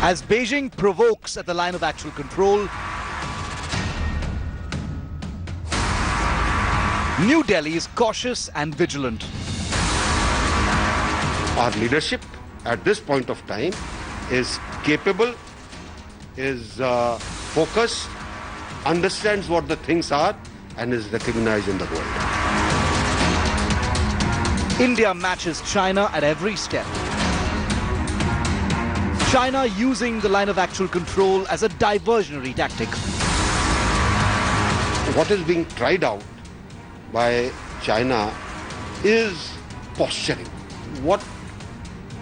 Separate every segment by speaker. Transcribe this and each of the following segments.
Speaker 1: As Beijing provokes at the line of actual control, New Delhi is cautious and vigilant.
Speaker 2: Our leadership at this point of time is capable, is focused, understands what the things are and is recognized in the world.
Speaker 1: India matches China at every step. China using the line of actual control as a diversionary tactic.
Speaker 2: What is being tried out by China is posturing. What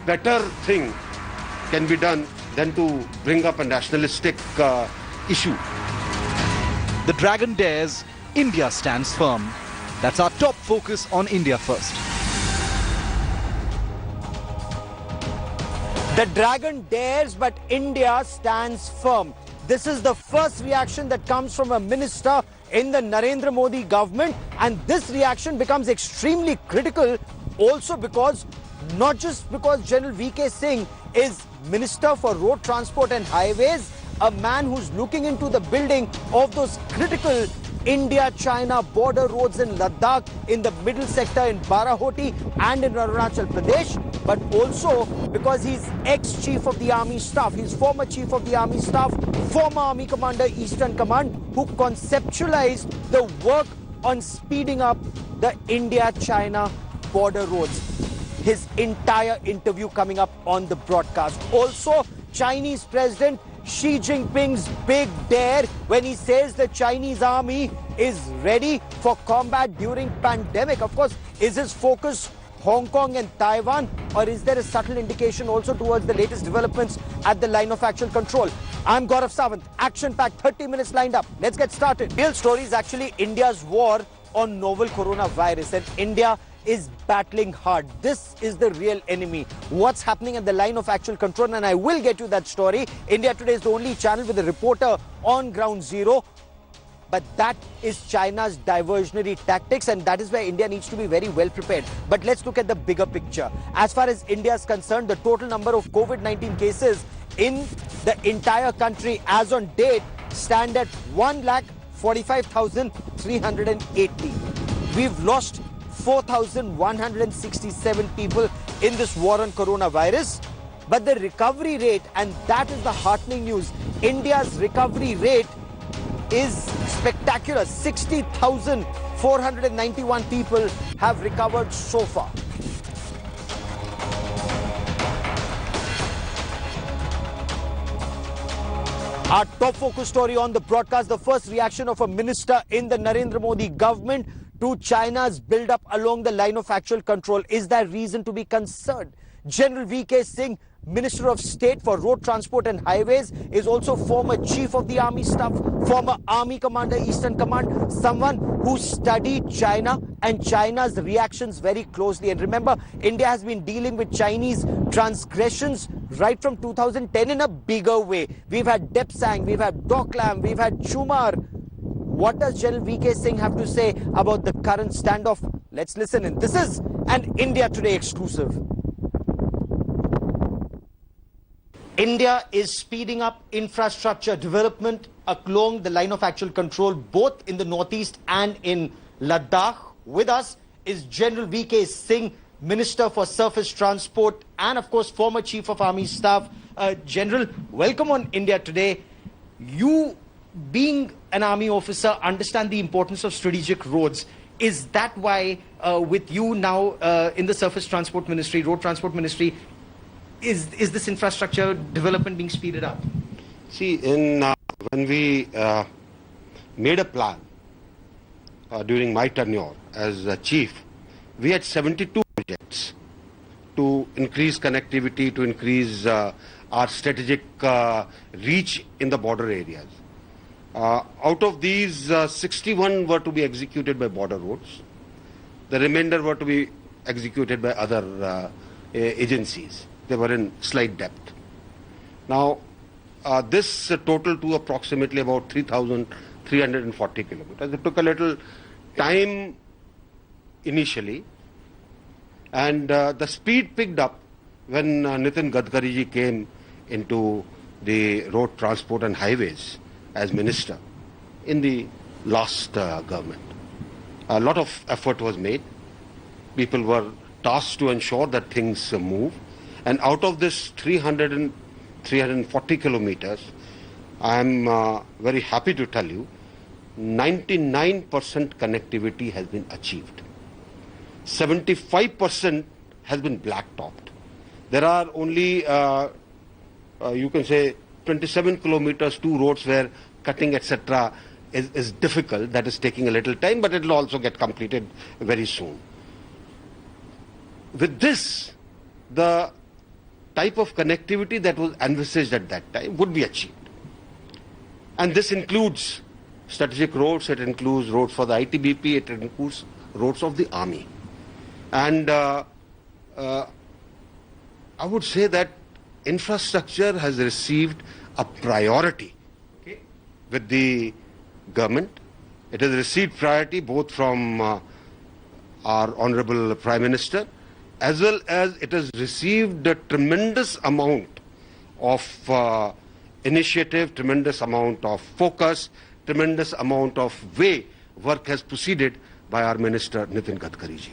Speaker 2: better thing can be done than to bring up a nationalistic issue?
Speaker 1: The dragon dares, India stands firm. That's our top focus on India First.
Speaker 3: The dragon dares, but India stands firm. This is the first reaction that comes from a minister in the Narendra Modi government, and this reaction becomes extremely critical also because, not just because General VK Singh is Minister for Road Transport and Highways, a man who's looking into the building of those critical India-China border roads in Ladakh, in the middle sector in Barahoti and in Arunachal Pradesh, but also because he's ex-chief of the army staff, he's former chief of the army staff, former army commander, Eastern Command, who conceptualized the work on speeding up the India-China border roads. His entire interview coming up on the broadcast. Also, Chinese President Xi Jinping's big dare when he says the Chinese army is ready for combat during pandemic. Of course, is his focus Hong Kong and Taiwan, or is there a subtle indication also towards the latest developments at the line of actual control? I'm Gaurav Sawant. Action-packed 30 minutes lined up. Let's get started. Real story is actually India's war on novel coronavirus, and India is battling hard. This is the real enemy. What's happening at the line of actual control, and I will get you that story. India Today is the only channel with a reporter on ground zero. But that is China's diversionary tactics, and that is where India needs to be very well prepared. But let's look at the bigger picture. As far as India is concerned, the total number of COVID-19 cases in the entire country as on date stand at 1,45,380. We've lost 4,167 people in this war on coronavirus. But the recovery rate, and that is the heartening news, India's recovery rate is spectacular. 60,491 people have recovered so far. Our top focus story on the broadcast, the first reaction of a minister in the Narendra Modi government to China's build-up along the line of actual control. Is there reason to be concerned? General VK Singh, Minister of State for Road Transport and Highways, is also former Chief of the Army Staff, former Army Commander, Eastern Command, someone who studied China and China's reactions very closely. And remember, India has been dealing with Chinese transgressions right from 2010 in a bigger way. We've had Depsang, we've had Doklam, we've had Chumar. What does General VK Singh have to say about the current standoff? Let's listen in. This is an India Today exclusive. India is speeding up infrastructure development along the line of actual control, both in the northeast and in Ladakh. With us is General VK Singh, Minister for Surface Transport and, of course, former Chief of Army Staff. General, welcome on India Today. You, being an army officer, understand the importance of strategic roads. Is that why, with you now in the Surface Transport Ministry, Road Transport Ministry, is this infrastructure development being speeded up?
Speaker 2: See, when we made a plan during my tenure as chief, we had 72 projects to increase connectivity, to increase our strategic reach in the border areas. Out of these, 61 were to be executed by border roads. The remainder were to be executed by other agencies. They were in slight depth. Now, this total to approximately about 3,340 kilometers. It took a little time initially, and the speed picked up when Nitin Gadkari ji came into the road transport and highways as minister in the last government. A lot of effort was made. People were tasked to ensure that things move. And out of this 340 kilometers, I'm very happy to tell you, 99% connectivity has been achieved. 75% has been black-topped. There are only, you can say, 27 kilometers, 2 roads where cutting, etc. is difficult. That is taking a little time, but it will also get completed very soon. With this, the type of connectivity that was envisaged at that time would be achieved. And this includes strategic roads, it includes roads for the ITBP, it includes roads of the army. And I would say that infrastructure has received a priority with the government. It has received priority both from our Honorable Prime Minister, as well as it has received a tremendous amount of initiative, tremendous amount of focus, tremendous amount of way work has proceeded by our Minister Nitin Gadkari ji.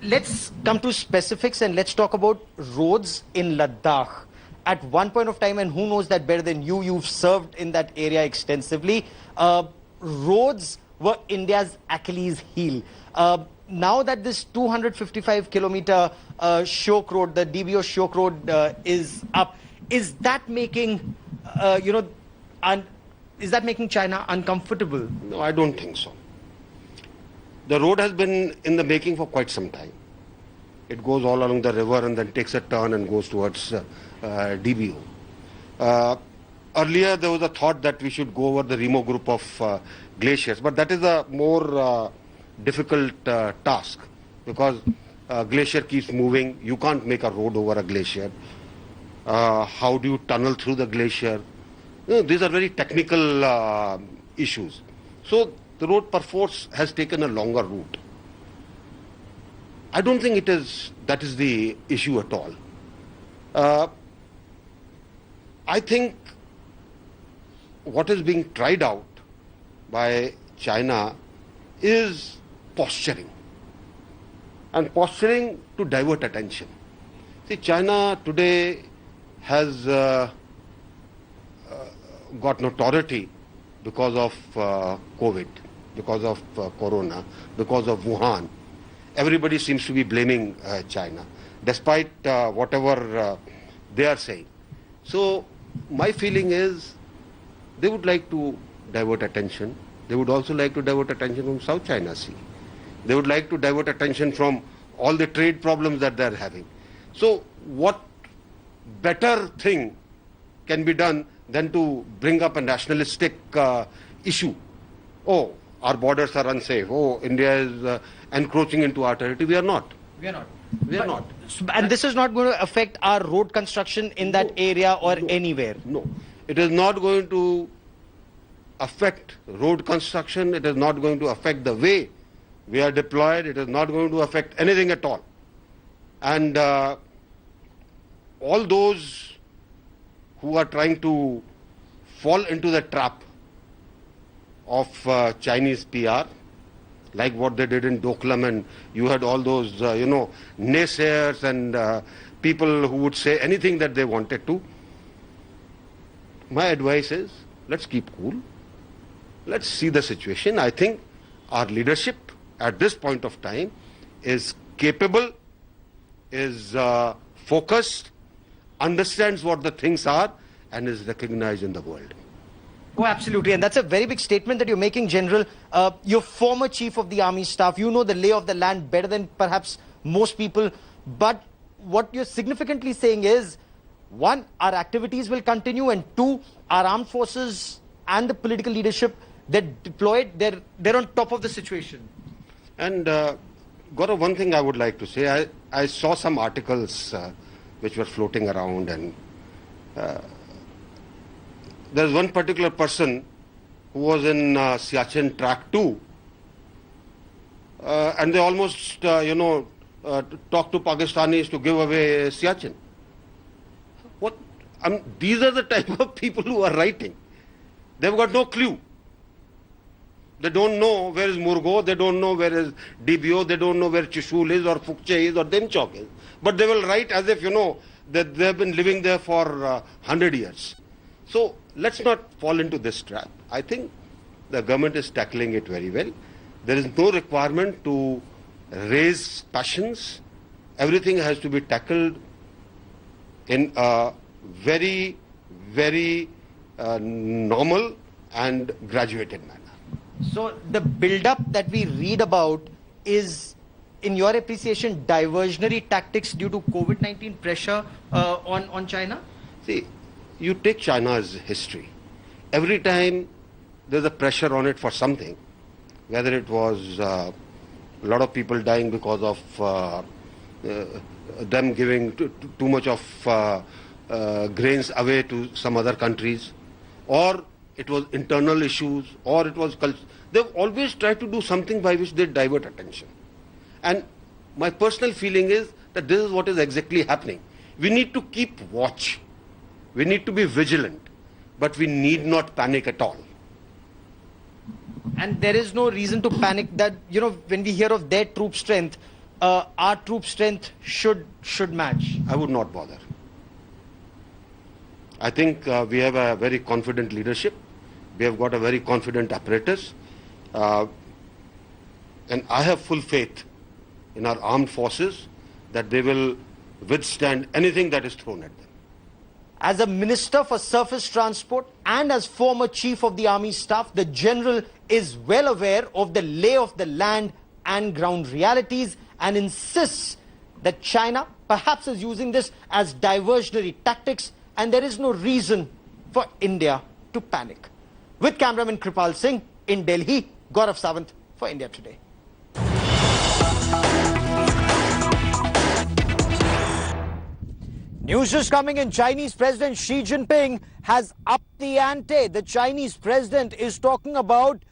Speaker 3: Let's come to specifics and let's talk about roads in Ladakh. At one point of time, and who knows that better than you, you've served in that area extensively. Roads were India's Achilles heel. Now that this 255 kilometer Shok Road, the DBO Shok Road is up, is that making, is that making China uncomfortable?
Speaker 2: No, I don't think so. The road has been in the making for quite some time. It goes all along the river and then takes a turn and goes towards DBO. Earlier there was a thought that we should go over the Remo group of glaciers, but that is a more difficult task because glacier keeps moving. You can't make a road over a glacier. How do you tunnel through the glacier? These are very technical issues. So the road perforce has taken a longer route. I don't think that is the issue at all. I think what is being tried out by China is posturing. And posturing to divert attention. See, China today has got notoriety because of COVID, because of Corona, because of Wuhan. Everybody seems to be blaming China, despite whatever they are saying. So my feeling is they would like to divert attention. They would also like to divert attention from South China Sea. They would like to divert attention from all the trade problems that they are having. So what better thing can be done than to bring up a nationalistic issue? Oh, our borders are unsafe. Oh, India is encroaching into our territory. We are not.
Speaker 3: We are not.
Speaker 2: We are not.
Speaker 3: And this is not going to affect our road construction in that area or anywhere?
Speaker 2: No. It is not going to affect road construction. It is not going to affect the way we are deployed. It is not going to affect anything at all. And all those who are trying to fall into the trap of Chinese PR, like what they did in Doklam, and you had all those, naysayers and people who would say anything that they wanted to. My advice is, let's keep cool. Let's see the situation. I think our leadership at this point of time is capable, is focused, understands what the things are, and is recognized in the world.
Speaker 3: Oh, absolutely. And that's a very big statement that you're making, General. You're former Chief of the Army Staff. You know the lay of the land better than perhaps most people. But what you're significantly saying is, one, our activities will continue, and two, our armed forces and the political leadership, they're deployed, they're on top of the situation.
Speaker 2: And Gaurav, one thing I would like to say, I saw some articles which were floating around, and there's one particular person who was in Siachen Track 2, and they almost, talked to Pakistanis to give away Siachen. these are the type of people who are writing. They've got no clue. They don't know where is Murgo, they don't know where is DBO, they don't know where Chishul is or Fukche is or Demchok is. But they will write as if, that they have been living there for 100 years. So let's not fall into this trap. I think the government is tackling it very well. There is no requirement to raise passions. Everything has to be tackled in a very, very normal and graduated manner.
Speaker 4: So the build-up that we read about is, in your appreciation, diversionary tactics due to COVID-19 pressure on China?
Speaker 2: See, you take China's history. Every time there's a pressure on it for something, whether it was a lot of people dying because of them giving too much of grains away to some other countries, or it was internal issues, or it was culture. They've always tried to do something by which they divert attention. And my personal feeling is that this is what is exactly happening. We need to keep watch. We need to be vigilant, but we need not panic at all.
Speaker 4: And there is no reason to panic that, when we hear of their troop strength, our troop strength should match.
Speaker 2: I would not bother. I think we have a very confident leadership. We have got a very confident apparatus. And I have full faith in our armed forces that they will withstand anything that is thrown at them.
Speaker 4: As a Minister for Surface Transport and as former Chief of the Army Staff, the General is well aware of the lay of the land and ground realities and insists that China perhaps is using this as diversionary tactics, and there is no reason for India to panic. With cameraman Kripal Singh in Delhi, Gaurav Sawant for India Today. News just coming in. Chinese President Xi Jinping has upped the ante. The Chinese president is talking about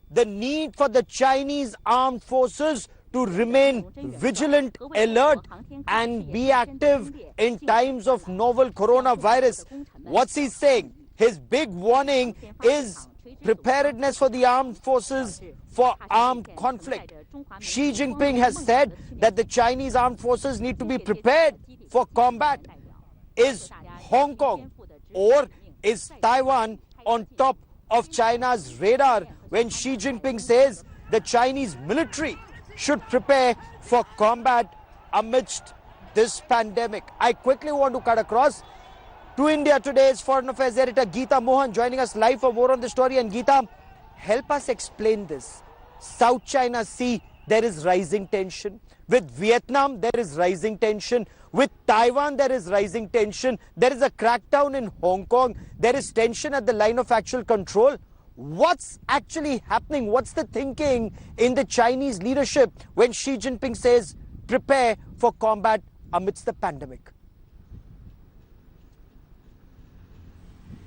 Speaker 4: the need for the Chinese armed forces to remain vigilant, alert, and be active in times of novel coronavirus. What's he saying? His big warning is preparedness for the armed forces for armed conflict. Xi Jinping has said that the Chinese armed forces need to be prepared for combat. Is Hong Kong or is Taiwan on top of China's radar when Xi Jinping says the Chinese military should prepare for combat amidst this pandemic? I quickly want to cut across to India Today's Foreign Affairs editor Geeta Mohan joining us live for more on the story. And Geeta, help us explain this. South China Sea, there is rising tension. With Vietnam, there is rising tension. With Taiwan, there is rising tension. There is a crackdown in Hong Kong. There is tension at the line of actual control. What's actually happening? What's the thinking in the Chinese leadership when Xi Jinping says prepare for combat amidst the pandemic?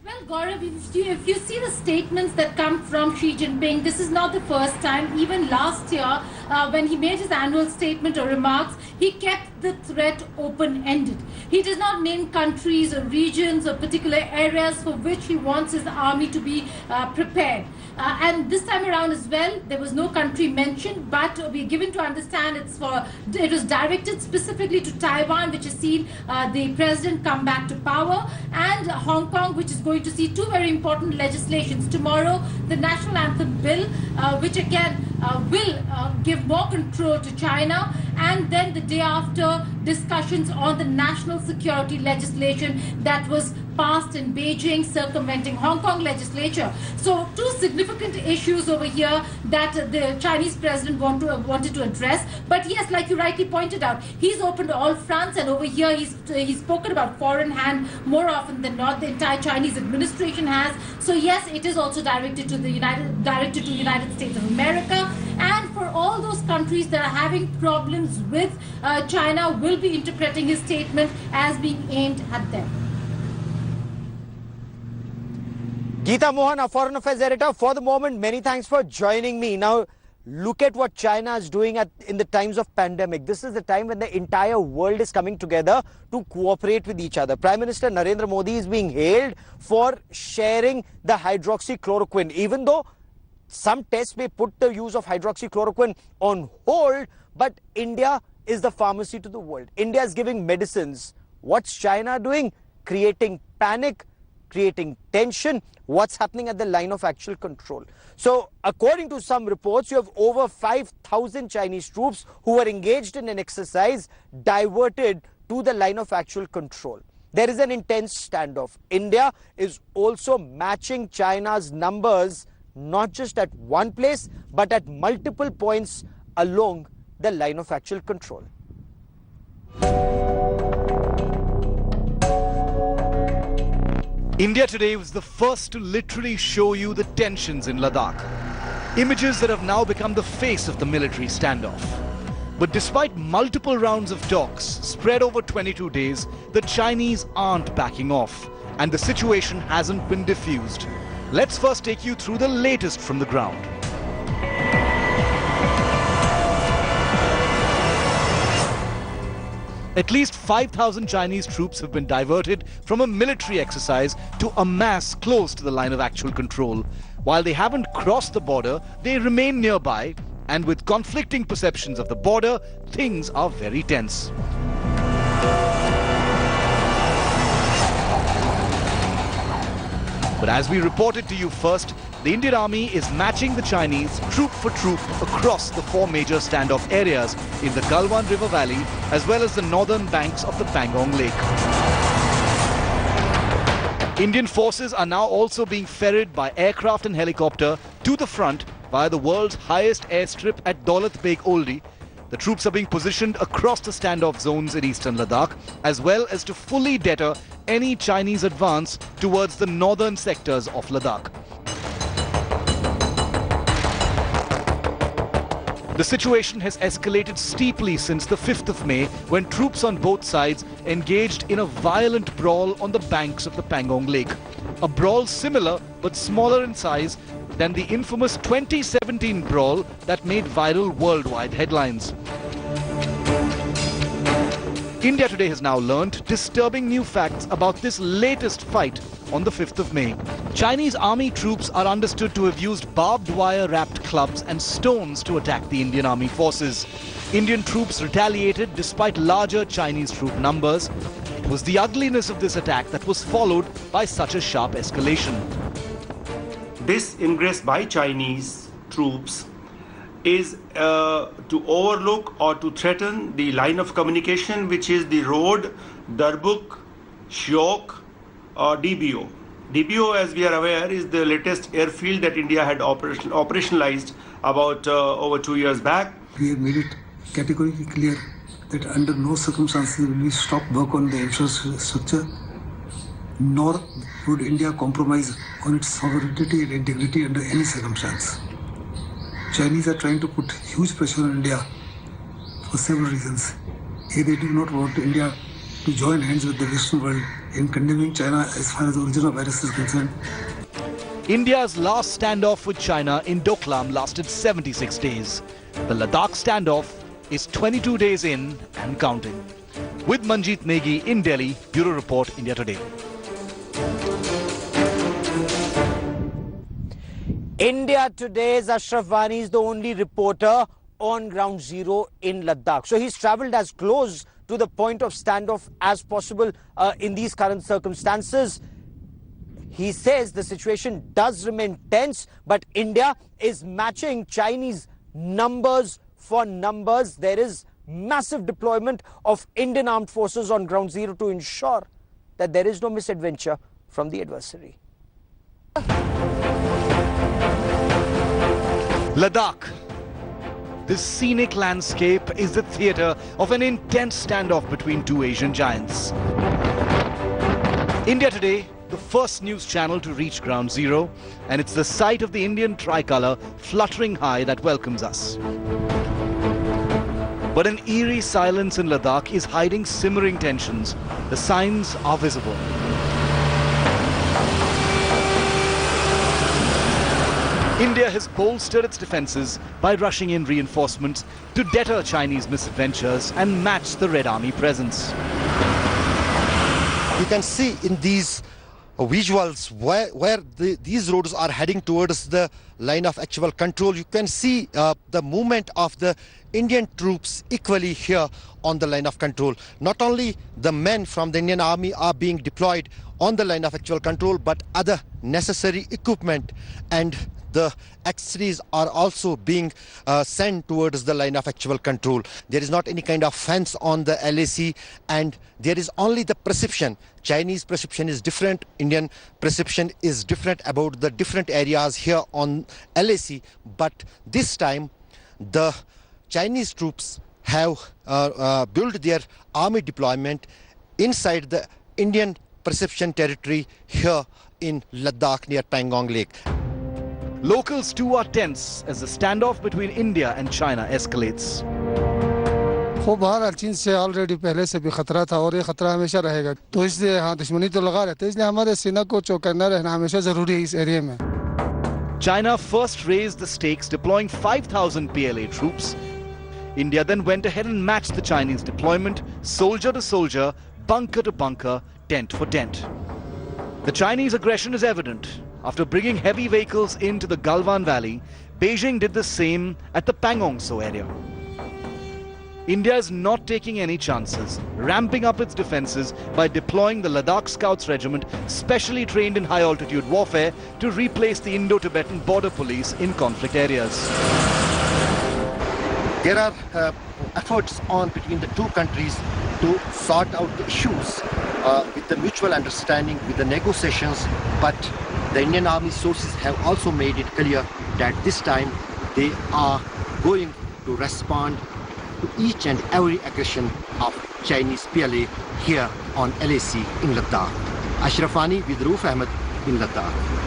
Speaker 5: Well, Gaurav, if you see the statements that come from Xi Jinping, this is not the first time. Even last year, when he made his annual statement or remarks, he kept the threat open-ended. He does not name countries or regions or particular areas for which he wants his army to be prepared. And this time around as well, there was no country mentioned, but we're given to understand it was directed specifically to Taiwan, which has seen the president come back to power, and Hong Kong, which is going to see two very important legislations. Tomorrow, the National Anthem Bill, which again will give more control to China, and then the day after, discussions on the national security legislation that was passed in Beijing, circumventing Hong Kong legislature. So two significant issues over here that the Chinese president wanted to address. But yes, like you rightly pointed out, he's opened all fronts, and over here he's spoken about foreign hand more often than not. The entire Chinese administration has. So yes, it is also directed to the United States of America, and for all those countries that are having problems with China will be interpreting his statement as being aimed at them.
Speaker 3: Geeta Mohan, our Foreign Affairs editor, for the moment, many thanks for joining me. Now, look at what China is doing in the times of pandemic. This is the time when the entire world is coming together to cooperate with each other. Prime Minister Narendra Modi is being hailed for sharing the hydroxychloroquine, even though some tests may put the use of hydroxychloroquine on hold, but India is the pharmacy to the world. India is giving medicines. What's China doing? Creating panic, creating tension. What's happening at the line of actual control? So, according to some reports, you have over 5,000 Chinese troops who were engaged in an exercise diverted to the line of actual control. There is an intense standoff. India is also matching China's numbers, not just at one place, but at multiple points along the line of actual control.
Speaker 1: India today was the first to literally show you the tensions in Ladakh. Images that have now become the face of the military standoff. But despite multiple rounds of talks spread over 22 days, the Chinese aren't backing off, and the situation hasn't been diffused. Let's first take you through the latest from the ground. At least 5,000 Chinese troops have been diverted from a military exercise to amass close to the line of actual control. While they haven't crossed the border, they remain nearby, and with conflicting perceptions of the border, things are very tense. But as we reported to you first, the Indian Army is matching the Chinese troop for troop across the four major standoff areas in the Galwan River Valley as well as the northern banks of the Pangong Lake. Indian forces are now also being ferried by aircraft and helicopter to the front via the world's highest airstrip at Daulat Beg Oldi. The troops are being positioned across the standoff zones in eastern Ladakh, as well as to fully deter any Chinese advance towards the northern sectors of Ladakh. The situation has escalated steeply since the 5th of May, when troops on both sides engaged in a violent brawl on the banks of the Pangong Lake. A brawl similar but smaller in size than the infamous 2017 brawl that made viral worldwide headlines. India today has now learnt disturbing new facts about this latest fight on the 5th of May. Chinese army troops are understood to have used barbed wire-wrapped clubs and stones to attack the Indian army forces. Indian troops retaliated despite larger Chinese troop numbers. It was the ugliness of this attack that was followed by such a sharp escalation.
Speaker 6: This ingress by Chinese troops is to overlook or to threaten the line of communication, which is the road Darbuk, Shiok or DBO. DBO, as we are aware, is the latest airfield that India had operationalized about over 2 years back.
Speaker 7: We have made it categorically clear that under no circumstances will we stop work on the infrastructure, nor would India compromise on its sovereignty and integrity under any circumstance. Chinese are trying to put huge pressure on India for several reasons. A, they do not want India to join hands with the Western world in condemning China as far as the origin of virus is concerned.
Speaker 1: India's last standoff with China in Doklam lasted 76 days. The Ladakh standoff is 22 days in and counting. With Manjeet Negi in Delhi, Bureau Report, India Today.
Speaker 3: India Today's Ashraf Vani is the only reporter on ground zero in Ladakh. So he's travelled as close to the point of standoff as possible in these current circumstances. He says the situation does remain tense, but India is matching Chinese numbers for numbers. There is massive deployment of Indian armed forces on ground zero to ensure that there is no misadventure from the adversary.
Speaker 1: Ladakh. This scenic landscape is the theatre of an intense standoff between two Asian giants. India Today, the first news channel to reach ground zero, and it's the sight of the Indian tricolour fluttering high that welcomes us. But an eerie silence in Ladakh is hiding simmering tensions. The signs are visible. India has bolstered its defences by rushing in reinforcements to deter Chinese misadventures and match the Red Army presence.
Speaker 8: You can see in these visuals where these roads are heading towards the line of actual control. You can see the movement of the Indian troops equally here on the line of control. Not only the men from the Indian Army are being deployed on the line of actual control, but other necessary equipment and the accessories are also being sent towards the line of actual control. There is not any kind of fence on the LAC, and there is only the perception. Chinese perception is different, Indian perception is different about the different areas here on LAC. But this time the Chinese troops have built their army deployment inside the Indian perception territory here in Ladakh near Pangong Lake.
Speaker 1: Locals too are tense as the standoff between India and China escalates.
Speaker 9: बहरहाल चीन से already पहले से भी खतरा था और ये खतरा हमेशा रहेगा तो इसलिए हाँ दुश्मनी तो लगा रहता है इसलिए हमारे सेना को चौकन्ना रहना हमेशा जरूरी है इस एरिया में.
Speaker 1: China first raised the stakes, deploying 5,000 PLA troops. India then went ahead and matched the Chinese deployment, soldier to soldier, bunker to bunker, tent for tent. The Chinese aggression is evident. After bringing heavy vehicles into the Galwan Valley, Beijing did the same at the Pangong Tso area. India is not taking any chances, ramping up its defences by deploying the Ladakh Scouts Regiment, specially trained in high-altitude warfare, to replace the Indo-Tibetan border police in conflict areas.
Speaker 8: There are efforts on between the two countries to sort out the issues with the mutual understanding, with the negotiations, but the Indian Army sources have also made it clear that this time they are going to respond to each and every aggression of Chinese PLA here on LAC in Ladakh. Ashraf Ani with Rauf Ahmed in Ladakh.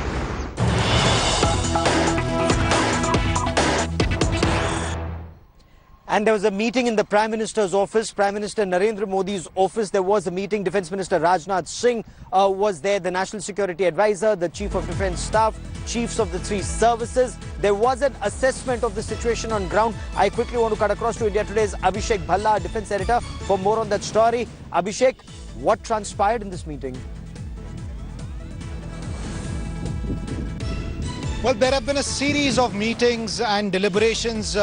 Speaker 3: And there was a meeting in the Prime Minister's office, Prime Minister Narendra Modi's office. There was a meeting. Defence Minister Rajnath Singh was there, the National Security Advisor, the Chief of Defence Staff, chiefs of the three services. There was an assessment of the situation on ground. I quickly want to cut across to India Today's Abhishek Bhalla, our defence editor, for more on that story. Abhishek, what transpired in this meeting?
Speaker 10: Well, there have been a series of meetings and deliberations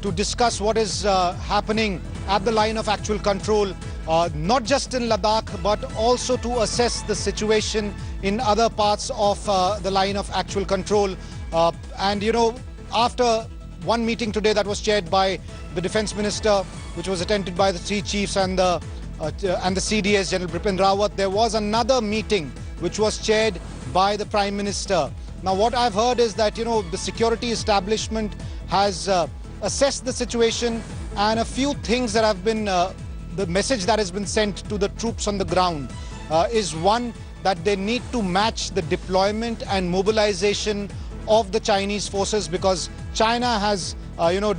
Speaker 10: to discuss what is happening at the line of actual control, not just in Ladakh, but also to assess the situation in other parts of the line of actual control. And, you know, after one meeting today that was chaired by the Defence Minister, which was attended by the three chiefs and the CDS, General Bipin Rawat, there was another meeting which was chaired by the Prime Minister. Now, what I've heard is that, you know, the security establishment has assess the situation, and a few things that have been, the message that has been sent to the troops on the ground is one, that they need to match the deployment and mobilization of the Chinese forces, because China has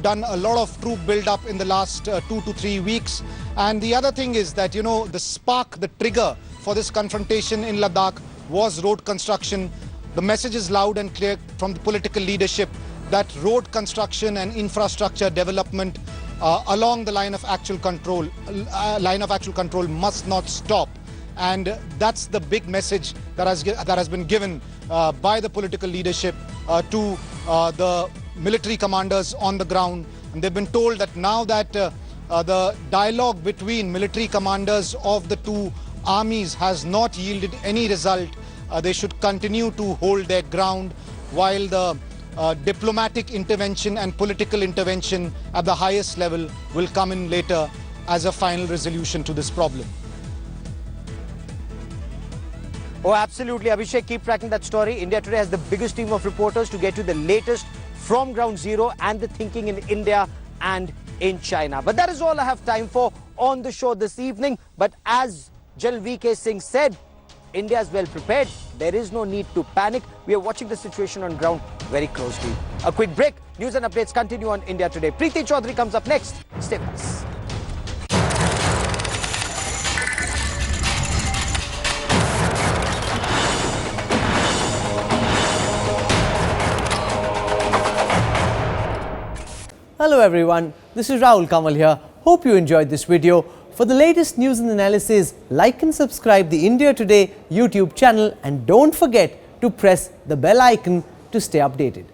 Speaker 10: done a lot of troop build-up in the last 2 to 3 weeks. And the other thing is that, you know, the spark, the trigger for this confrontation in Ladakh was road construction. The message is loud and clear from the political leadership that road construction and infrastructure development along the line of actual control must not stop. And that's the big message that has been given by the political leadership to the military commanders on the ground. And they've been told that now that the dialogue between military commanders of the two armies has not yielded any result, they should continue to hold their ground, while the diplomatic intervention and political intervention at the highest level will come in later as a final resolution to this problem.
Speaker 3: Oh, absolutely. Abhishek, keep tracking that story. India Today has the biggest team of reporters to get you the latest from ground zero and the thinking in India and in China. But that is all I have time for on the show this evening. But as General VK Singh said, India is well prepared. There is no need to panic. We are watching the situation on ground very closely. A quick break. News and updates continue on India Today. Preeti Chaudhary comes up next. Stay with us.
Speaker 11: Hello everyone, this is Rahul Kamal here. Hope you enjoyed this video. For the latest news and analysis, like and subscribe the India Today YouTube channel and don't forget to press the bell icon to stay updated.